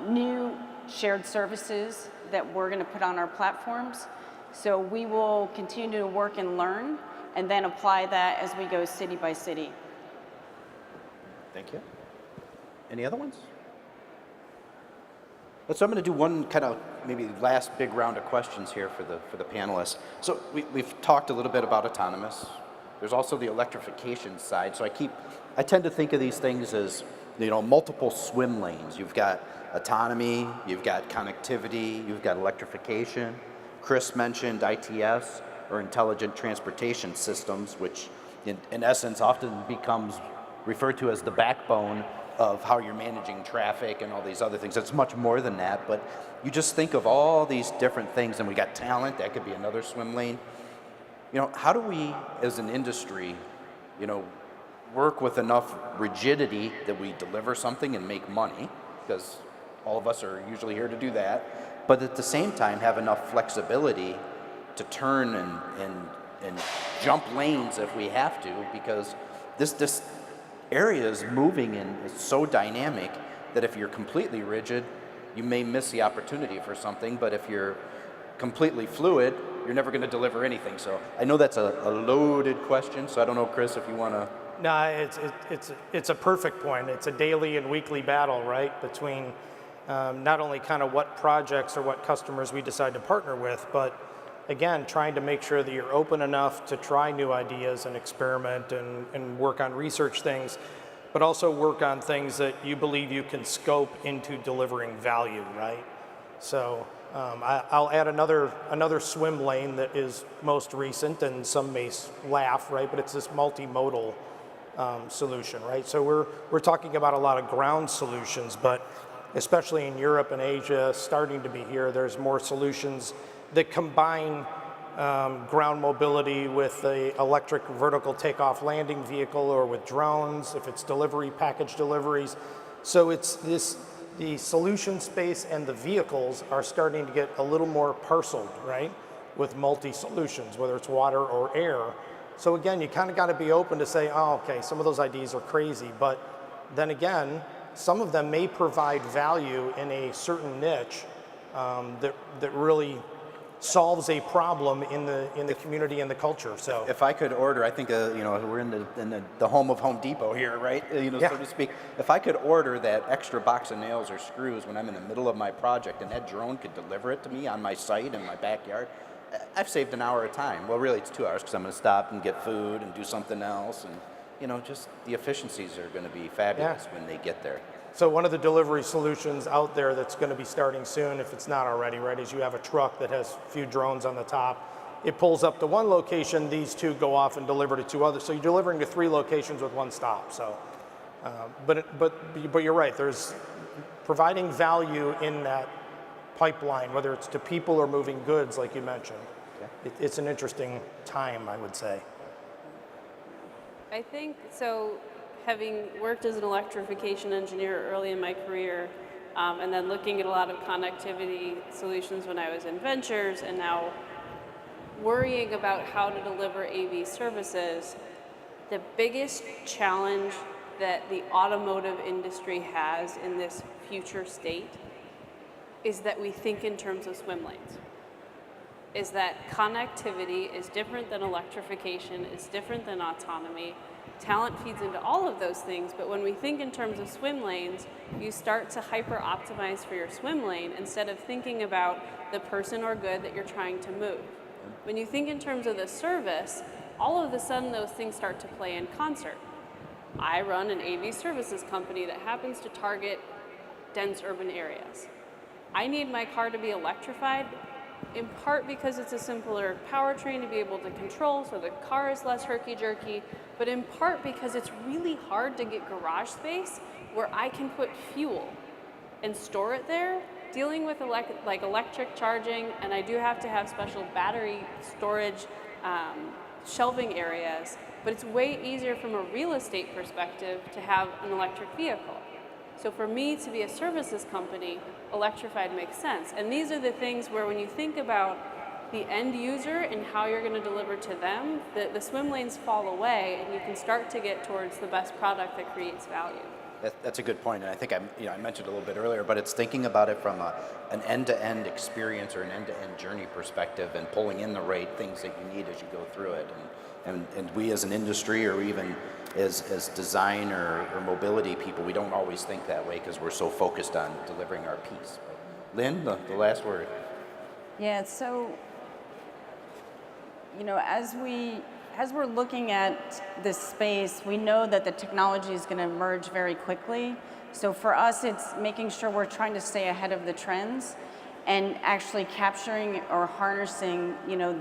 new shared services that we're going to put on our platforms. So we will continue to work and learn and then apply that as we go city by city. Thank you. Any other ones? So I'm going to do one kind of maybe last big round of questions here for the panelists. So we've talked a little bit about autonomous. There's also the electrification side. So I tend to think of these things as, multiple swim lanes. You've got autonomy, you've got connectivity, you've got electrification. Chris mentioned ITS, or intelligent transportation systems, which in essence often becomes referred to as the backbone of how you're managing traffic and all these other things. It's much more than that, but you just think of all these different things, and we got talent, that could be another swim lane. How do we, as an industry, work with enough rigidity that we deliver something and make money, because all of us are usually here to do that, but at the same time have enough flexibility to turn and jump lanes if we have to, because this area is moving and it's so dynamic that if you're completely rigid, you may miss the opportunity for something, but if you're completely fluid, you're never going to deliver anything. So I know that's a loaded question, so I don't know, Chris, if you want to. No, it's a perfect point. It's a daily and weekly battle, right, between not only kind of what projects or what customers we decide to partner with, but again, trying to make sure that you're open enough to try new ideas and experiment and work on research things, but also work on things that you believe you can scope into delivering value, right? So I'll add another swim lane that is most recent, and some may laugh, right? But it's this multimodal solution, right? So we're talking about a lot of ground solutions, but especially in Europe and Asia, starting to be here, there's more solutions that combine ground mobility with the electric vertical takeoff landing vehicle, or with drones, if it's package deliveries. So it's the solution space and the vehicles are starting to get a little more parceled, right? With multi-solutions, whether it's water or air. So again, you kind of got to be open to say, oh, okay, some of those ideas are crazy, but then again, some of them may provide value in a certain niche that really solves a problem in the community and the culture. So if I could order, I think we're in the home of Home Depot here, right? Yeah. So to speak. If I could order that extra box of nails or screws when I'm in the middle of my project, and that drone could deliver it to me on my site in my backyard, I've saved an hour of time. Well, really, it's 2 hours, because I'm going to stop and get food and do something else, and you know, just the efficiencies are going to be fabulous when they get there. So one of the delivery solutions out there that's going to be starting soon, if it's not already, right, is you have a truck that has a few drones on the top. It pulls up to one location, these two go off and deliver to two others. So you're delivering to 3 locations with one stop. So, but you're right. There's providing value in that pipeline, whether it's to people or moving goods, like you mentioned. It's an interesting time, I would say. I think so. Having worked as an electrification engineer early in my career, and then looking at a lot of connectivity solutions when I was in ventures, and now worrying about how to deliver AV services, the biggest challenge that the automotive industry has in this future state is that we think in terms of swim lanes. Is that connectivity is different than electrification, is different than autonomy. Talent feeds into all of those things, but when we think in terms of swim lanes, you start to hyper-optimize for your swim lane instead of thinking about the person or good that you're trying to move. When you think in terms of the service, all of a sudden those things start to play in concert. I run an AV services company that happens to target dense urban areas. I need my car to be electrified, in part because it's a simpler powertrain to be able to control, so the car is less herky-jerky, but in part because it's really hard to get garage space where I can put fuel and store it there, dealing with electric charging, and I do have to have special battery storage shelving areas, but it's way easier from a real estate perspective to have an electric vehicle. So for me to be a services company, electrified makes sense. And these are the things where when you think about the end user and how you're going to deliver to them, the swim lanes fall away and you can start to get towards the best product that creates value. That's a good point, and I think I mentioned a little bit earlier, but it's thinking about it from an end-to-end experience or an end-to-end journey perspective and pulling in the right things that you need as you go through it. And we as an industry or even as design or mobility people, we don't always think that way because we're so focused on delivering our piece. Lynn, the last word. Yeah, so, you know, as we're looking at this space, we know that the technology is going to emerge very quickly. So for us, it's making sure we're trying to stay ahead of the trends and actually capturing or harnessing, you know,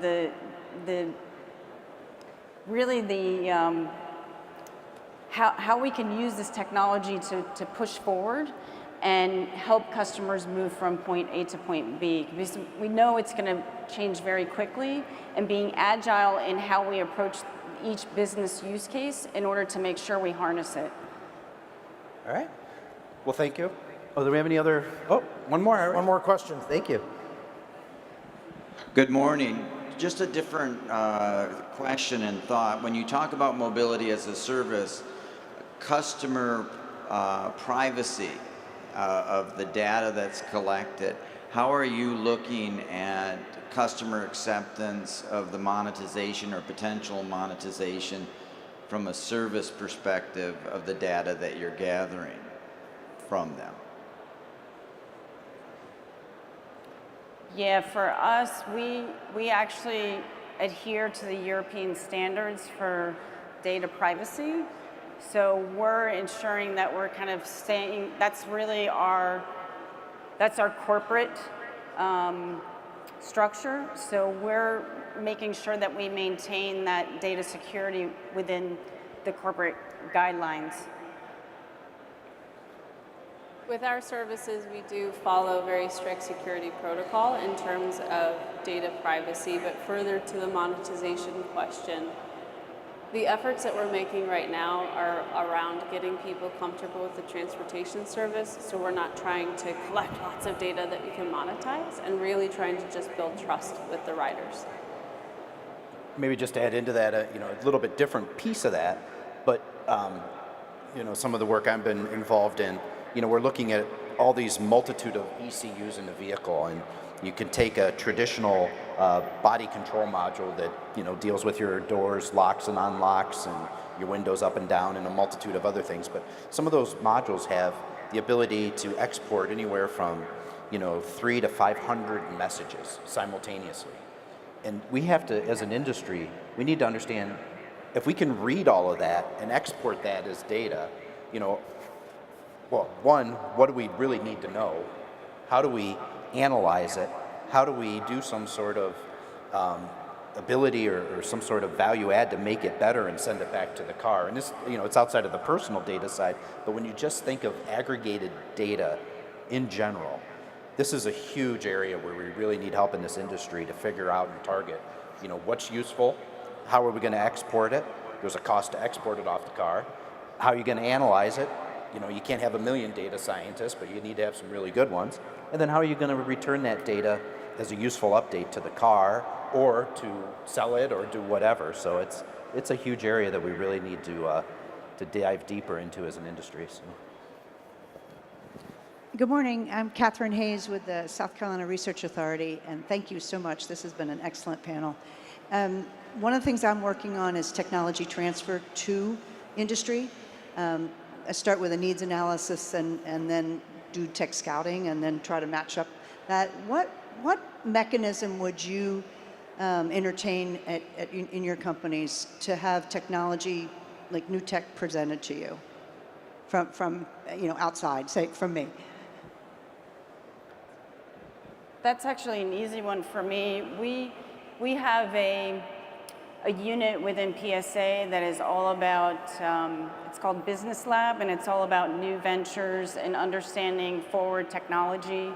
how we can use this technology to push forward and help customers move from point A to point B. Because we know it's going to change very quickly, and being agile in how we approach each business use case in order to make sure we harness it. All right. Well, thank you. Oh, do we have any other? Oh, one more. All right. One more question. Thank you. Good morning. Just a different question and thought. When you talk about mobility as a service, customer privacy of the data that's collected, how are you looking at customer acceptance of the monetization or potential monetization from a service perspective of the data that you're gathering from them? Yeah, for us, we actually adhere to the European standards for data privacy. So we're ensuring that we're kind of staying, that's our corporate structure. So we're making sure that we maintain that data security within the corporate guidelines. With our services, we do follow very strict security protocol in terms of data privacy, but further to the monetization question, the efforts that we're making right now are around getting people comfortable with the transportation service, so we're not trying to collect lots of data that we can monetize and really trying to just build trust with the riders. Maybe just to add into that, a little bit different piece of that, but some of the work I've been involved in, we're looking at all these multitude of ECUs in the vehicle, and you can take a traditional body control module that deals with your doors, locks and unlocks, and your windows up and down, and a multitude of other things. But some of those modules have the ability to export anywhere from 300 to 500 messages simultaneously. And we have to, as an industry, we need to understand if we can read all of that and export that as data, you know, well, one, what do we really need to know? How do we analyze it? How do we do some sort of ability or some sort of value add to make it better and send it back to the car? And this, you know, it's outside of the personal data side, but when you just think of aggregated data in general, this is a huge area where we really need help in this industry to figure out and target, you know, what's useful, how are we going to export it? There's a cost to export it off the car. How are you going to analyze it? You know, you can't have a million data scientists, but you need to have some really good ones. And then how are you going to return that data as a useful update to the car or to sell it or do whatever? So it's a huge area that we really need to dive deeper into as an industry. So. Good morning. I'm Catherine Hayes with the South Carolina Research Authority, and thank you so much. This has been an excellent panel. One of the things I'm working on is technology transfer to industry. I start with a needs analysis and then do tech scouting and then try to match up that. What mechanism would you entertain in your companies to have technology, like new tech, presented to you from you know, outside, say from me? That's actually an easy one for me. We have a unit within PSA that is all about, it's called Business Lab, and it's all about new ventures and understanding forward technology.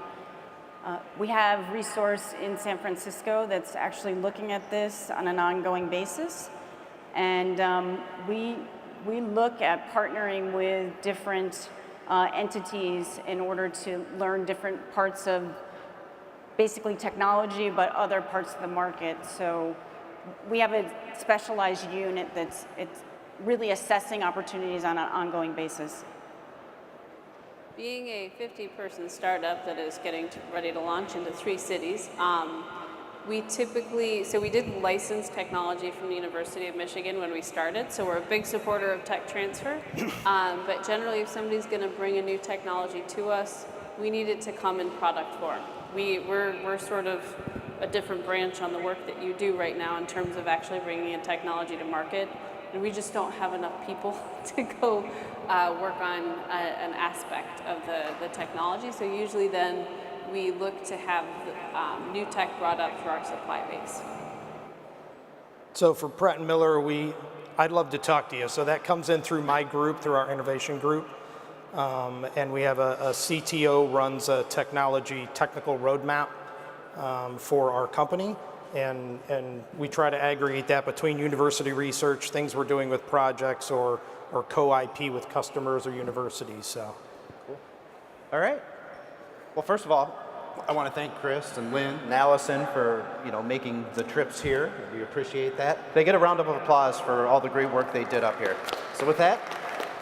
We have resource in San Francisco that's actually looking at this on an ongoing basis. And we look at partnering with different entities in order to learn different parts of basically technology, but other parts of the market. So we have a specialized unit it's really assessing opportunities on an ongoing basis. Being a 50-person startup that is getting ready to launch into 3 cities, we did license technology from the University of Michigan when we started, so we're a big supporter of tech transfer. But generally, if somebody's going to bring a new technology to us, we need it to come in product form. We're sort of a different branch on the work that you do right now in terms of actually bringing a technology to market, and we just don't have enough people to go work on an aspect of the technology. So usually then we look to have new tech brought up through our supply base. So for Pratt & Miller, I'd love to talk to you. So that comes in through my group, through our innovation group. And we have a CTO runs a technical roadmap for our company. And we try to aggregate that between university research, things we're doing with projects, or co-IP with customers or universities. So. Cool. All right. Well, first of all, I want to thank Chris and Lynn and Alisyn for making the trips here. We appreciate that. They get a round of applause for all the great work they did up here. So with that,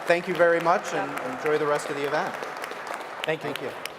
thank you very much and enjoy the rest of the event. Thank you. Thank you.